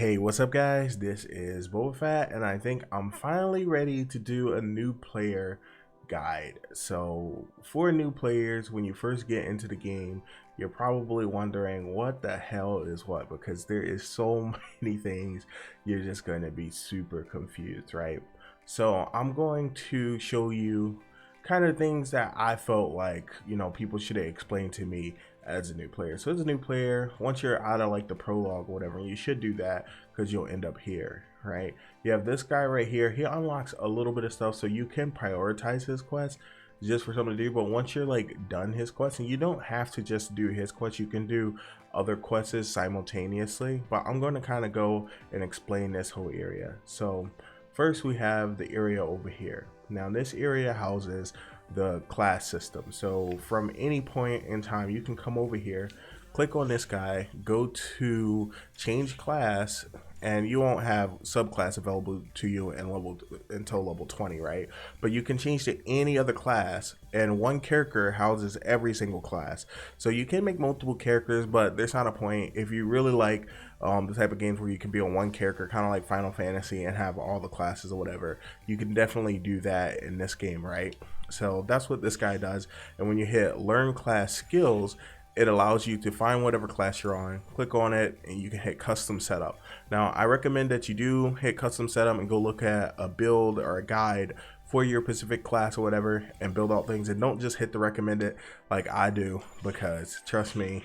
Hey, what's up, guys? This is Boba Fett, and I think I'm finally ready to do a new player guide. So, for new players, when you first get into the game, you're probably wondering what the hell is what, because there is so many things, you're just going to be super confused, right? So, I'm going to show you kind of things that I felt like, people should have explained to me as a new player. So as a new player, once you're out of like the prologue or whatever, you should do that because you'll end up here, right? You have this guy right here. He unlocks a little bit of stuff, so you can prioritize his quest just for something to do. But once you're like done his quest, and you don't have to just do his quest, you can do other quests simultaneously. But I'm going to kind of go and explain this whole area. So first we have the area over here. Now this area houses the class system. So from any point in time, you can come over here, click on this guy, go to change class, and you won't have subclass available to you until level 20, right? But you can change to any other class, and one character houses every single class. So you can make multiple characters, but there's not a point. If you really like the type of games where you can be on one character, kind of like Final Fantasy, and have all the classes or whatever, you can definitely do that in this game, right? So that's what this guy does. And when you hit learn class skills, it allows you to find whatever class you're on, click on it, and you can hit custom setup. Now I recommend that you do hit custom setup and go look at a build or a guide for your specific class or whatever and build out things, and don't just hit the recommended like I do, because trust me,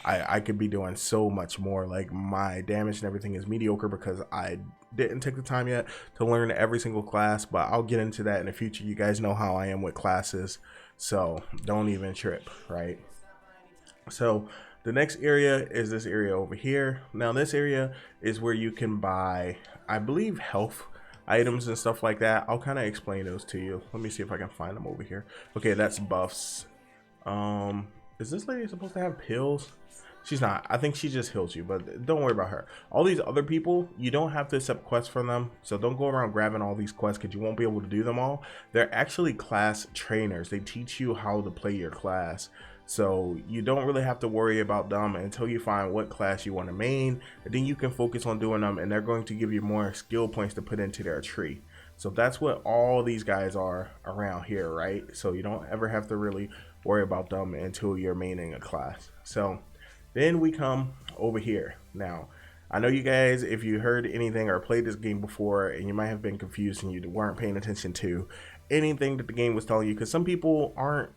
I could be doing so much more. Like, my damage and everything is mediocre because I didn't take the time yet to learn every single class, but I'll get into that in the future. You guys know how I am with classes, so don't even trip, right? So the next area is this area over here. Now this area is where you can buy, I believe, health items and stuff like that. I'll kind of explain those to you. Let me see if I can find them over here. Okay, that's buffs. Is this lady supposed to have pills? She's not. I think she just heals you, but don't worry about her. All these other people, you don't have to accept quests from them, so don't go around grabbing all these quests because you won't be able to do them all. They're actually class trainers. They teach you how to play your class, so you don't really have to worry about them until you find what class you want to main, and then you can focus on doing them, and they're going to give you more skill points to put into their tree. So that's what all these guys are around here, right? So you don't ever have to really worry about them until you're maining a class. So then we come over here. Now, I know you guys, if you heard anything or played this game before, and you might have been confused and you weren't paying attention to anything that the game was telling you, because some people aren't,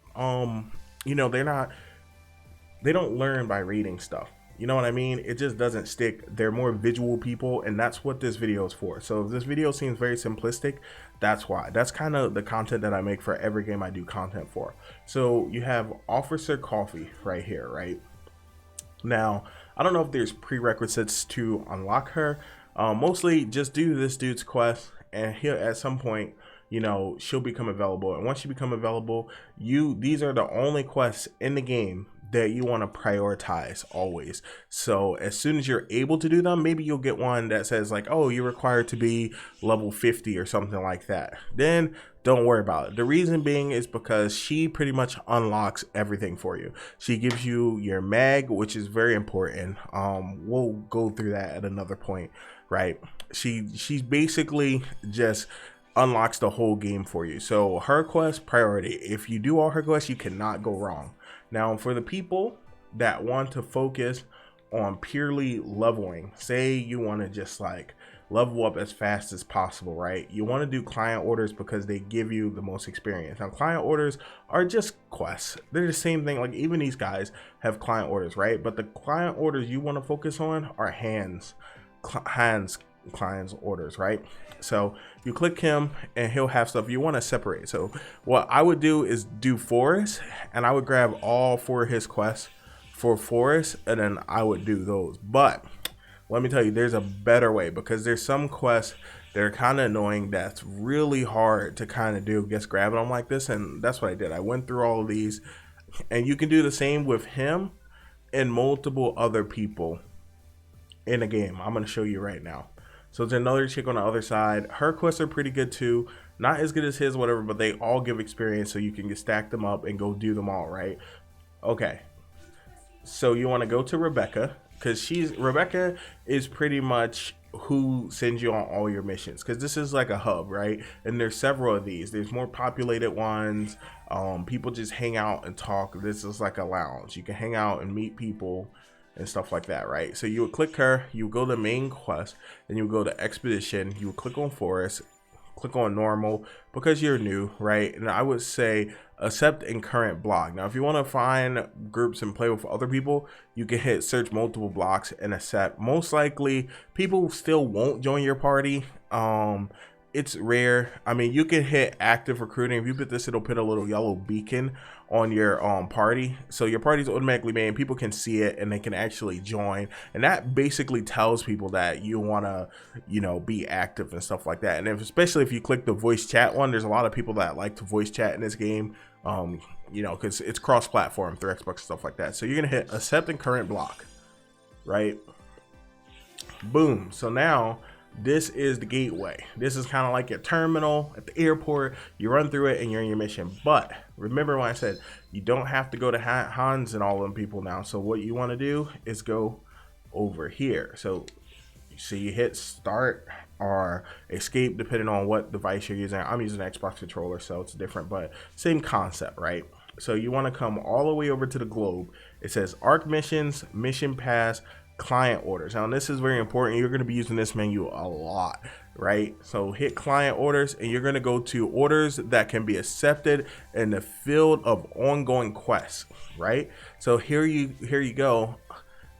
they don't learn by reading stuff. You know what I mean? It just doesn't stick. They're more visual people, and that's what this video is for. So if this video seems very simplistic, that's why. That's kind of the content that I make for every game I do content for. So you have Officer Coffee right here, right? Now, I don't know if there's prerequisites to unlock her. Mostly just do this dude's quest, and he'll at some point, she'll become available. And once you become available, these are the only quests in the game that you want to prioritize always. So as soon as you're able to do them, maybe you'll get one that says like, oh, you're required to be level 50 or something like that. Then don't worry about it. The reason being is because she pretty much unlocks everything for you. She gives you your mag, which is very important. We'll go through that at another point, right? She's basically just unlocks the whole game for you. So her quest priority. If you do all her quests, you cannot go wrong. Now, for the people that want to focus on purely leveling, say you want to just like level up as fast as possible, right? You want to do client orders because they give you the most experience. Now, client orders are just quests. They're the same thing. Like, even these guys have client orders, right? But the client orders you want to focus on are clients orders, right? So you click him and he'll have stuff you want to separate. So what I would do is do Forest, and I would grab all 4 of his quests for Forest, and then I would do those. But let me tell you, there's a better way, because there's some quests that are kind of annoying that's really hard to kind of do, just grabbing them like this. And that's what I did. I went through all of these, and you can do the same with him and multiple other people in the game. I'm going to show you right now. So there's another chick on the other side. Her quests are pretty good too. Not as good as his, whatever, but they all give experience, so you can just stack them up and go do them all, right? Okay. So you want to go to Rebecca, because Rebecca is pretty much who sends you on all your missions, because this is like a hub, right? And there's several of these. There's more populated ones. People just hang out and talk. This is like a lounge. You can hang out and meet people and stuff like that, right? So you would click her, you would go to main quest, and you would go to expedition, you would click on forest, click on normal because you're new, right? And I would say accept in current block. Now if you want to find groups and play with other people, you can hit search multiple blocks and accept. Most likely people still won't join your party. It's rare. I mean, you can hit active recruiting. If you put this, it'll put a little yellow beacon on your party, so your party's automatically made and people can see it and they can actually join, and that basically tells people that you want to, you know, be active and stuff like that. And especially if you click the voice chat one, there's a lot of people that like to voice chat in this game, you know, because it's cross-platform through Xbox and stuff like that. So you're gonna hit accept in current block, right? Boom. So now this is the gateway. This is kind of like your terminal at the airport. You run through it and you're in your mission. But remember when I said you don't have to go to Hans and all them people now. So what you want to do is go over here. So you hit start or escape depending on what device you're using. I'm using an Xbox controller, so it's different, but same concept, right? So you want to come all the way over to the globe. It says ARC missions, mission pass, client orders. Now this is very important. You're going to be using this menu a lot, right? So hit client orders and you're going to go to orders that can be accepted in the field of ongoing quests, right? So here you go.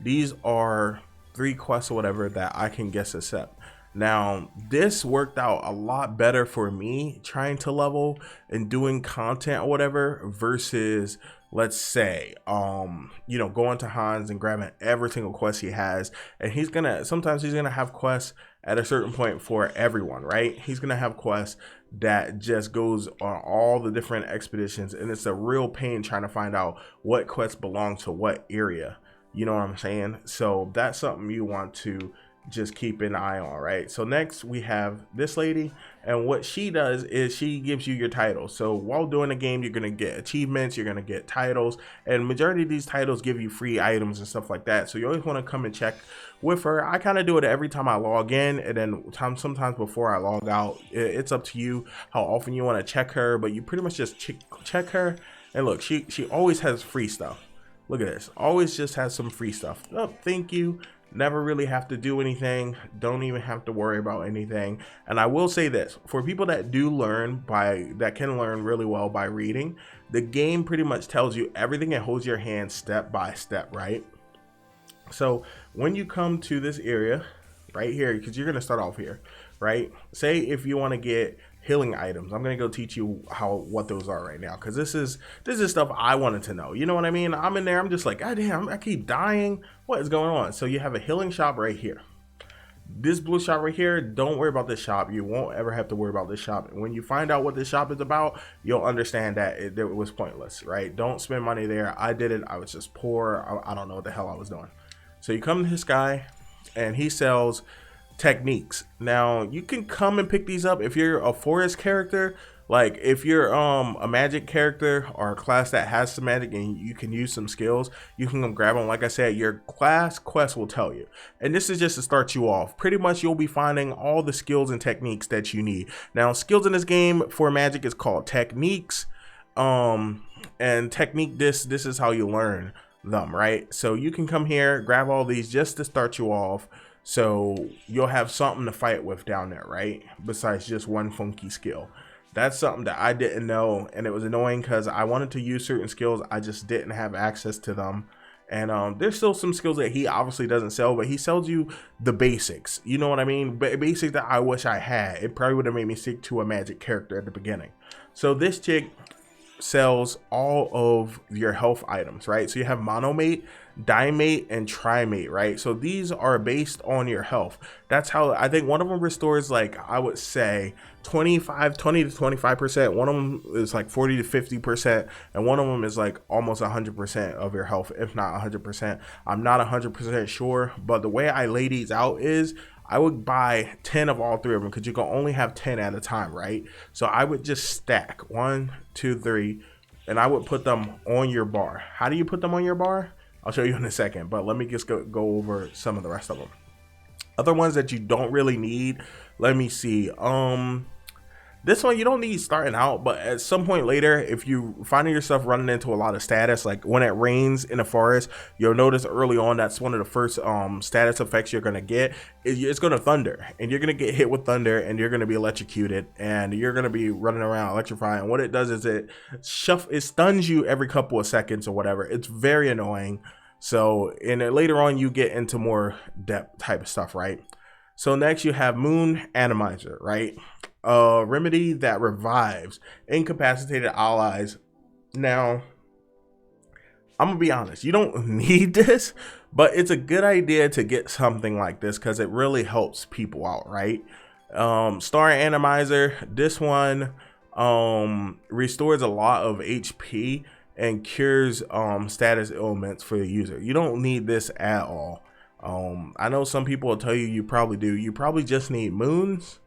These are 3 quests or whatever that I can guess accept. Now this worked out a lot better for me trying to level and doing content or whatever versus, let's say, you know, going to Hans and grabbing every single quest he has, and sometimes he's gonna have quests at a certain point for everyone, right? He's gonna have quests that just goes on all the different expeditions, and it's a real pain trying to find out what quests belong to what area. You know what I'm saying? So that's something you want to just keep an eye on, right? So next we have this lady, and what she does is she gives you your titles. So while doing the game, you're gonna get achievements, you're gonna get titles, and majority of these titles give you free items and stuff like that. So you always want to come and check with her. I kind of do it every time I log in, and then sometimes before I log out. It's up to you how often you want to check her, but you pretty much just check her. And look, she always has free stuff. Look at this, always just has some free stuff. Oh, thank you. Never really have to do anything, don't even have to worry about anything. And I will say this, for people that can learn really well by reading, the game pretty much tells you everything and holds your hand step by step, right? So when you come to this area right here, because you're going to start off here, right? Say if you want to get healing items, I'm gonna go teach you what those are right now, because this is stuff I wanted to know. You know what I mean? I'm in there, I'm just like, God damn, I keep dying. What is going on? So you have a healing shop right here. This blue shop right here, don't worry about this shop. You won't ever have to worry about this shop. When you find out what this shop is about, you'll understand that it was pointless, right? Don't spend money there. I did it. I was just poor. I don't know what the hell I was doing. So you come to this guy, and he sells techniques. Now you can come and pick these up if you're a forest character. Like if you're a magic character or a class that has some magic and you can use some skills, you can come grab them. Like I said, your class quest will tell you, and this is just to start you off. Pretty much you'll be finding all the skills and techniques that you need. Now skills in this game for magic is called techniques, and technique, this is how you learn them, right? So you can come here, grab all these just to start you off. So you'll have something to fight with down there, right? Besides just one funky skill. That's something that I didn't know, and it was annoying because I wanted to use certain skills. I just didn't have access to them. And there's still some skills that he obviously doesn't sell, but he sells you the basics. You know what I mean? Basics that I wish I had. It probably would have made me stick to a magic character at the beginning. So this chick sells all of your health items, right? So you have monomate, dimate, and trimate, right? So these are based on your health. That's how I think one of them restores, like, I would say 20 to 25%. One of them is like 40 to 50%, and one of them is like almost 100% of your health, if not 100%. I'm not 100% sure, but the way I lay these out is I would buy 10 of all 3 of them, because you can only have 10 at a time, right? So I would just stack 1, 2, 3, and I would put them on your bar. How do you put them on your bar? I'll show you in a second, but let me just go over some of the rest of them. Other ones that you don't really need, let me see. This one you don't need starting out, but at some point later, if you find yourself running into a lot of status, like when it rains in a forest, you'll notice early on that's one of the first status effects you're gonna get. It's gonna thunder, and you're gonna get hit with thunder, and you're gonna be electrocuted, and you're gonna be running around electrifying. And what it does is it stuns you every couple of seconds or whatever. It's very annoying. So, and then later on you get into more depth type of stuff, right? So next you have Moon Atomizer, right? A remedy that revives incapacitated allies. Now, I'm gonna be honest, you don't need this, but it's a good idea to get something like this because it really helps people out, right? Star Atomizer, this one restores a lot of HP and cures status ailments for the user. You don't need this at all. I know some people will tell you you probably do. You probably just need moons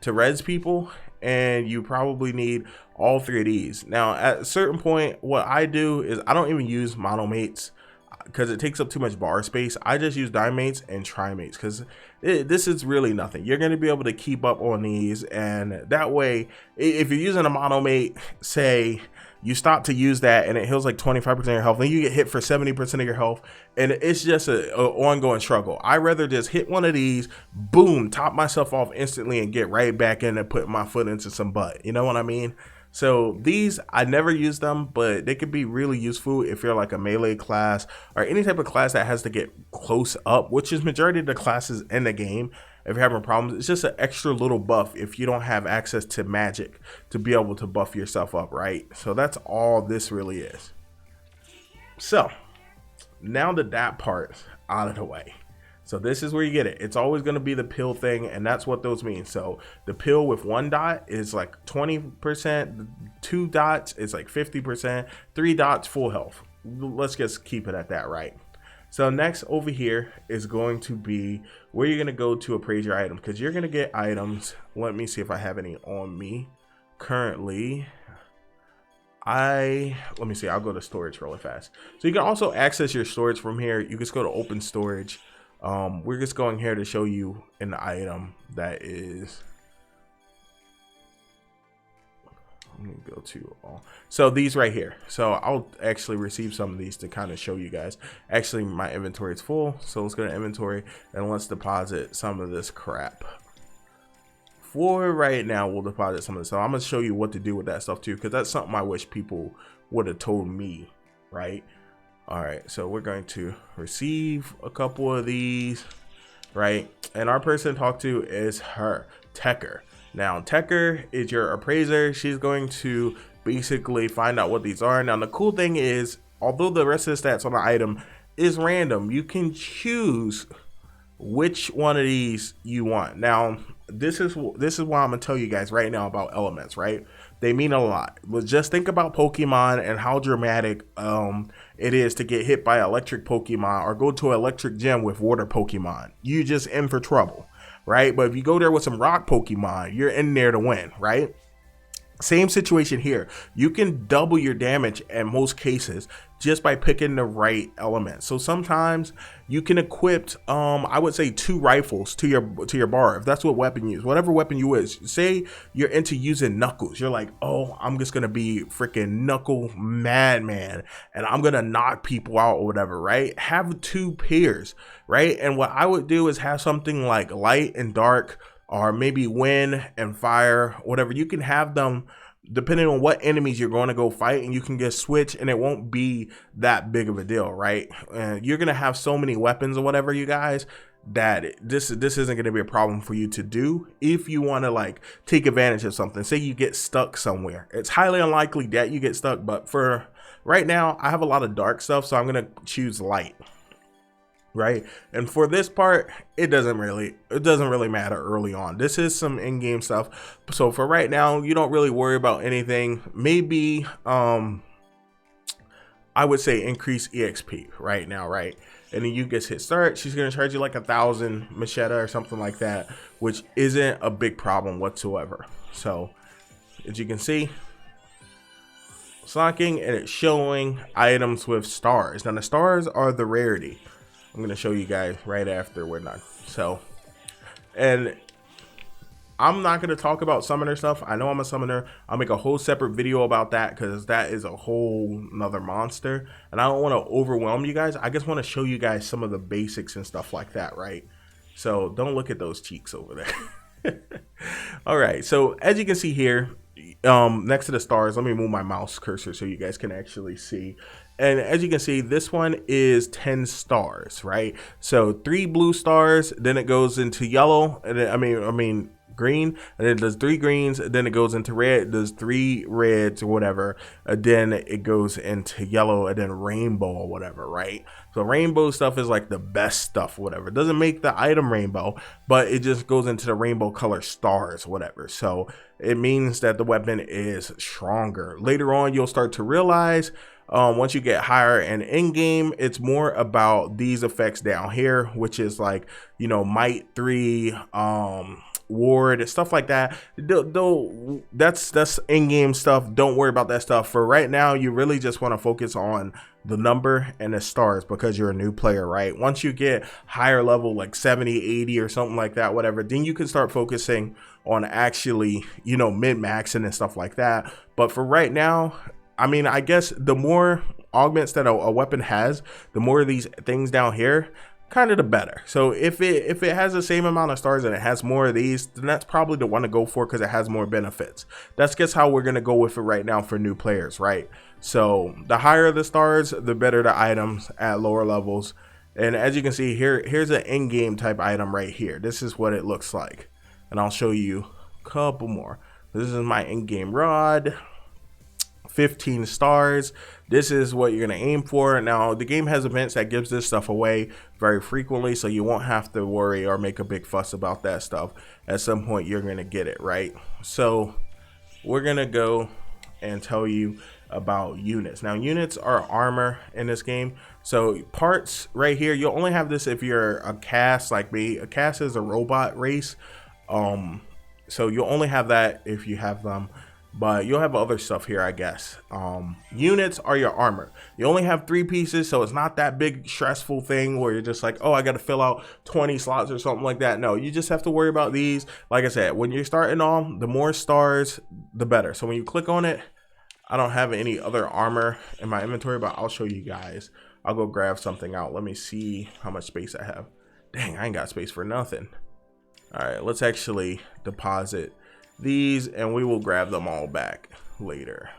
to res people, and you probably need all 3 of these. Now at a certain point, what I do is I don't even use monomates because it takes up too much bar space. I just use dimates and trimates because this is really nothing. You're going to be able to keep up on these, and that way if you're using a monomate, say you stop to use that and it heals like 25% of your health, then you get hit for 70% of your health, and it's just a ongoing struggle. I'd rather just hit one of these, boom, top myself off instantly and get right back in and put my foot into some butt. You know what I mean? So these, I never use them, but they could be really useful if you're like a melee class or any type of class that has to get close up, which is majority of the classes in the game. If you're having problems, it's just an extra little buff if you don't have access to magic to be able to buff yourself up, right? So that's all this really is. So now that part's out of the way. So this is where you get it. It's always going to be the pill thing, and that's what those mean. So the pill with 1 dot is like 20%, 2 dots is like 50%, 3 dots full health. Let's just keep it at that, right? So next over here is going to be where you're going to go to appraise your item, because you're going to get items. Let me see if I have any on me currently. Let me see, I'll go to storage really fast. So you can also access your storage from here. You just go to open storage. We're just going here to show you an item that is, let me go to all. So these right here. So I'll actually receive some of these to kind of show you guys. Actually, my inventory is full, so let's go to inventory and let's deposit some of this crap. For right now, we'll deposit some of this. So I'm gonna show you what to do with that stuff too, because that's something I wish people would have told me, right? All right, so we're going to receive a couple of these, right? And our person to talk to is her, Tecker. Now, Tecker is your appraiser. She's going to basically find out what these are. Now, the cool thing is, although the rest of the stats on the item is random, you can choose which one of these you want. Now, this is why I'm gonna tell you guys right now about elements, right? They mean a lot. But just think about Pokemon and how dramatic it is to get hit by electric Pokemon or go to an electric gym with water Pokemon. You just in for trouble, right? But if you go there with some rock Pokemon, you're in there to win, right? Same situation here. You can double your damage in most cases just by picking the right element. So sometimes you can equip I would say 2 rifles to your bar, if that's what weapon you use, whatever weapon you is. Say you're into using knuckles, you're like, oh, I'm just gonna be freaking knuckle madman and I'm gonna knock people out or whatever, right? Have 2 pairs, right? And what I would do is have something like light and dark, or maybe wind and fire, whatever. You can have them depending on what enemies you're going to go fight, and you can just switch and it won't be that big of a deal, right? And you're going to have so many weapons or whatever, you guys, that this isn't going to be a problem for you to do if you want to like take advantage of something. Say you get stuck somewhere. It's highly unlikely that you get stuck, but for right now, I have a lot of dark stuff, so I'm going to choose light. Right, and for this part, it doesn't really matter early on. This is some in-game stuff, so for right now, you don't really worry about anything. Maybe I would say increase EXP right now, right? And then you just hit start. She's gonna charge you like 1,000 machete or something like that, which isn't a big problem whatsoever. So as you can see, It's locking and it's showing items with stars. Now the stars are the rarity. I'm gonna show you guys right after we're done. So, and I'm not going to talk about summoner stuff. I know I'm a summoner. I'll make a whole separate video about that because that is a whole nother monster. And I don't want to overwhelm you guys. I just want to show you guys some of the basics and stuff like that, right? So don't look at those cheeks over there. All right. So as you can see here, next to the stars, let me move my mouse cursor so you guys can actually see. And as you can see, this one is 10 stars, right? So 3 blue stars, then it goes into yellow. And then, I mean, green, and then it does 3 greens, then it goes into red, it does 3 reds or whatever, and then it goes into yellow, and then rainbow or whatever, right? So rainbow stuff is like the best stuff, whatever. It doesn't make the item rainbow, but it just goes into the rainbow color stars, whatever. So it means that the weapon is stronger. Later on, you'll start to realize once you get higher and in game, it's more about these effects down here, which is like, you know, might 3, ward, stuff like that. That's in-game stuff. Don't worry about that stuff. For right now, you really just want to focus on the number and the stars because you're a new player, right? Once you get higher level, like 70, 80 or something like that, whatever, then you can start focusing on actually, you know, min-maxing and stuff like that. But for right now, I mean, I guess the more augments that a weapon has, the more of these things down here, kind of the better. So if it has the same amount of stars and it has more of these, then that's probably the one to go for because it has more benefits. That's just how we're going to go with it right now for new players, right? So the higher the stars, the better the items at lower levels. And as you can see here, here's an in-game type item right here. This is what it looks like. And I'll show you a couple more. This is my in-game rod. 15 stars. This is what you're going to aim for. Now the game has events that gives this stuff away very frequently, so you won't have to worry or make a big fuss about that stuff. At some point you're going to get it, right? So we're going to go and tell you about units. Now units are armor in this game. So parts right here, you'll only have this if you're a cast like me. A cast is a robot race, so you'll only have that if you have them. But you'll have other stuff here, I guess. Units are your armor. You only have 3 pieces, so it's not that big stressful thing where you're just like, oh, I got to fill out 20 slots or something like that. No, you just have to worry about these. Like I said, when you're starting off, the more stars, the better. So when you click on it, I don't have any other armor in my inventory, but I'll show you guys. I'll go grab something out. Let me see how much space I have. Dang, I ain't got space for nothing. All right, let's actually deposit these and we will grab them all back later.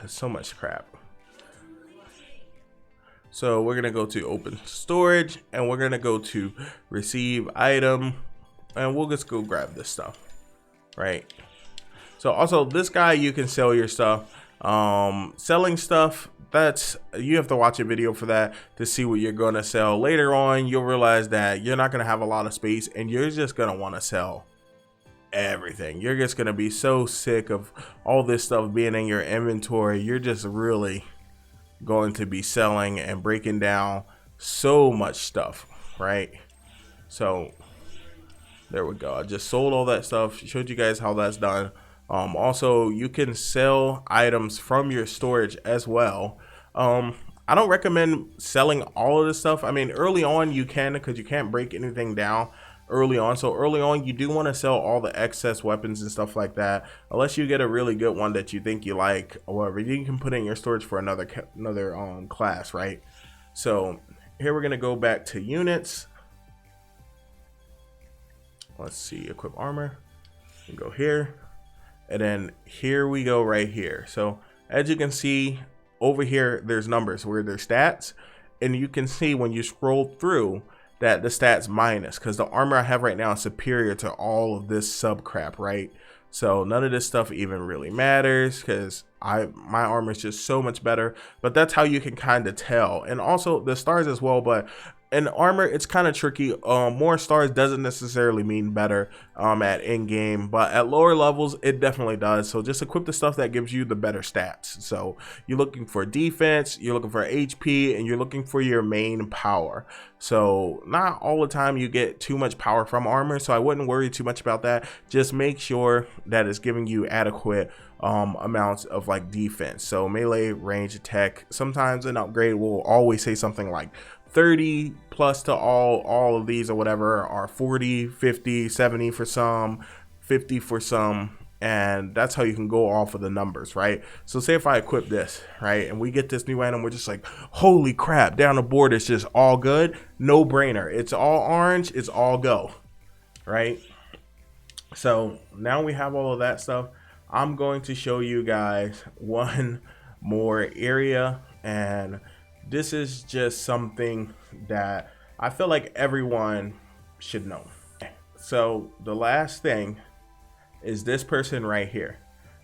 So much crap. So we're gonna go to open storage and we're gonna go to receive item and we'll just go grab this stuff, right? So also this guy, you can sell your stuff. Selling stuff, that's, you have to watch a video for that to see what you're going to sell. Later on you'll realize that you're not going to have a lot of space and you're just going to want to sell everything. You're just going to be so sick of all this stuff being in your inventory. You're just really going to be selling and breaking down so much stuff, right? So there we go. I just sold all that stuff, showed you guys how that's done. Also, you can sell items from your storage as well. I don't recommend selling all of this stuff. I mean, early on you can, because you can't break anything down early on. So early on you do want to sell all the excess weapons and stuff like that, unless you get a really good one that you think you like or whatever. You can put it in your storage for another class, right? So here we're gonna go back to units. Let's see, equip armor and go here. And then here we go right here. So as you can see over here, there's numbers where there's stats, and you can see when you scroll through that the stats minus, because the armor I have right now is superior to all of this sub crap, right? So none of this stuff even really matters because my armor is just so much better. But that's how you can kind of tell. And also the stars as well. But And armor, it's kind of tricky. More stars doesn't necessarily mean better at in game, but at lower levels it definitely does. So just equip the stuff that gives you the better stats. So you're looking for defense, you're looking for HP, and you're looking for your main power. So not all the time you get too much power from armor, so I wouldn't worry too much about that. Just make sure that it's giving you adequate amounts of like defense. So melee, range, attack. Sometimes an upgrade will always say something like 30 plus to all of these or whatever, are 40, 50, 70 for some, 50 for some, and that's how you can go off of the numbers, right? So say if I equip this, right, and we get this new item, we're just like, holy crap, down the board it's just all good, no brainer, it's all orange, it's all go, right? So now we have all of that stuff. I'm going to show you guys one more area, and this is just something that I feel like everyone should know. So the last thing is this person right here.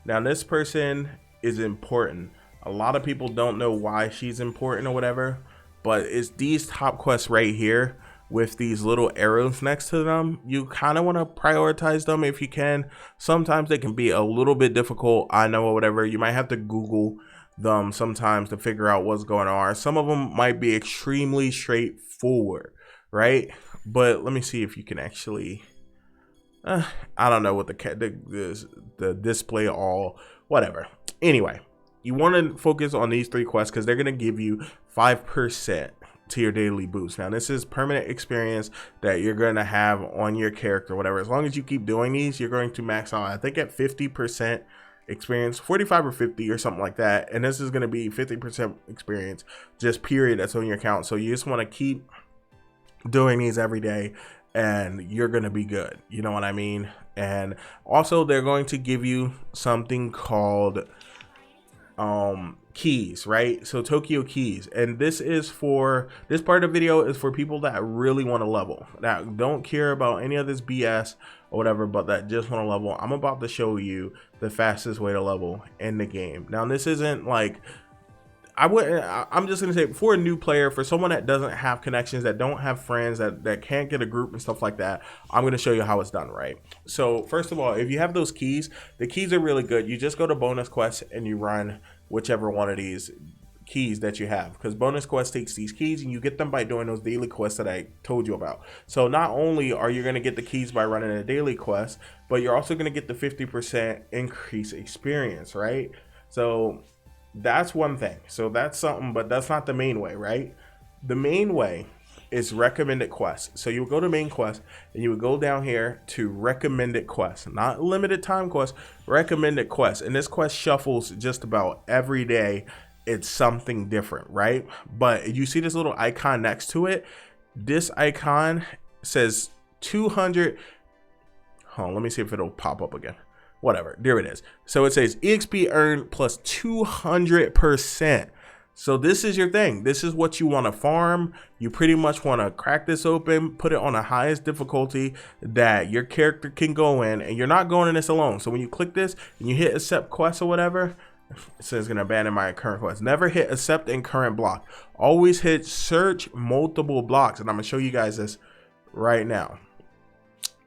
Now this person is important. A lot of people don't know why she's important or whatever, but it's these top quests right here with these little arrows next to them. You kind of want to prioritize them if you can. Sometimes they can be a little bit difficult, I know, or whatever. You might have to Google them sometimes to figure out what's going on. Some of them might be extremely straightforward, right? But let me see if you can actually I don't know what the display all whatever. Anyway, you want to focus on these 3 quests because they're going to give you 5% to your daily boost. Now this is permanent experience that you're going to have on your character, whatever. As long as you keep doing these, you're going to max out, I think, at 50% experience, 45 or 50 or something like that, and this is going to be 50% experience just period that's on your account. So you just want to keep doing these every day and you're going to be good, you know what I mean? And also they're going to give you something called keys, right? So Tokyo keys, and this part of the video is for people that really want to level, that don't care about any of this BS or whatever, but that just want to level. I'm about to show you the fastest way to level in the game. Now this isn't like, I'm just gonna say, for a new player, for someone that doesn't have connections, that don't have friends, that can't get a group and stuff like that, I'm gonna show you how it's done, right? So first of all, if you have those keys, the keys are really good. You just go to bonus quests and you run whichever one of these keys that you have, because bonus quest takes these keys and you get them by doing those daily quests that I told you about. So not only are you going to get the keys by running a daily quest, but you're also going to get the 50% increase experience, right? So that's one thing. So that's something, but that's not the main way, right? The main way is recommended quests. So you would go to main quest and you would go down here to recommended quests, not limited time quests, recommended quests. And this quest shuffles just about every day. It's something different, right? But you see this little icon next to it. This icon says 200. Hold on, let me see if it'll pop up again. Whatever, there it is. So it says EXP earned plus 200%. So this is your thing. This is what you want to farm. You pretty much want to crack this open, put it on the highest difficulty that your character can go in, and you're not going in this alone. So when you click this and you hit accept quest or whatever, it says gonna abandon my current quest. Never hit accept in current block. Always hit search multiple blocks, and I'm gonna show you guys this right now.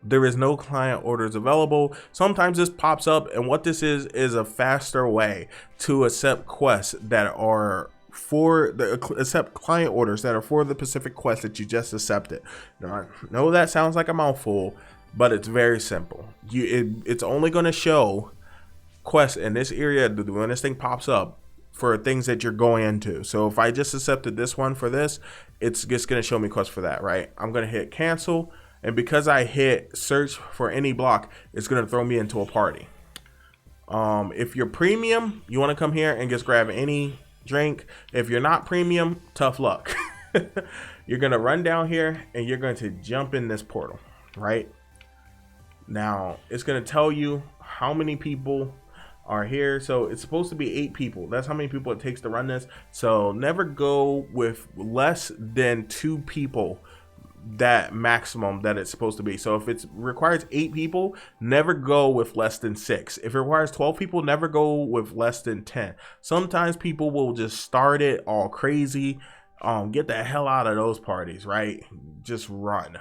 There is no client orders available. Sometimes this pops up, and what this is a faster way to accept quests that are for the accept client orders that are for the specific quest that you just accepted. Now, I know that sounds like a mouthful, but it's very simple. It's only going to show quests in this area when this thing pops up for things that you're going into. So if I just accepted this one for this, it's just going to show me quests for that, right? I'm going to hit cancel, and because I hit search for any block, it's going to throw me into a party. If you're premium, you want to come here and just grab any drink. If you're not premium, tough luck. You're going to run down here and you're going to jump in this portal, right? Now it's going to tell you how many people are here. So it's supposed to be 8 people. That's how many people it takes to run this. So never go with less than 2 people, that maximum that it's supposed to be. So if it requires 8 people, never go with less than 6. If it requires 12 people, never go with less than 10. Sometimes people will just start it all crazy. get the hell out of those parties, right? Just run.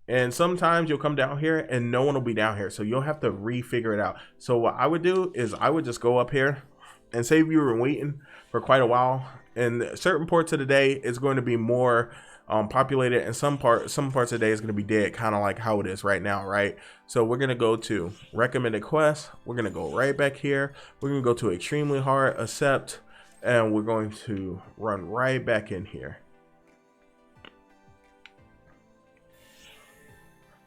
And sometimes you'll come down here and no one will be down here, so you'll have to refigure it out. So what I would do is I would just go up here, and say if you were waiting for quite a while, and certain parts of the day is going to be more populated, and some parts of the day is going to be dead, kind of like how it is right now, right? So we're going to go to recommended quests. We're going to go right back here. We're going to go to extremely hard, accept, and we're going to run right back in here.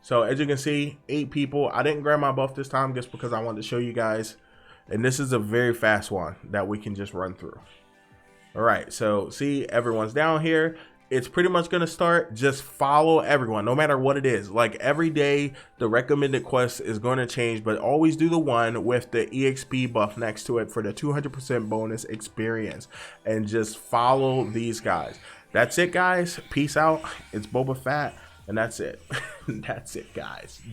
So as you can see, 8 people. I didn't grab my buff this time just because I wanted to show you guys. And this is a very fast one that we can just run through. All right, so see, everyone's down here. It's pretty much going to start. Just follow everyone, no matter what it is. Like every day, the recommended quest is going to change, but always do the one with the EXP buff next to it for the 200% bonus experience. And just follow these guys. That's it, guys. Peace out. It's Boba Fett. And that's it. That's it, guys.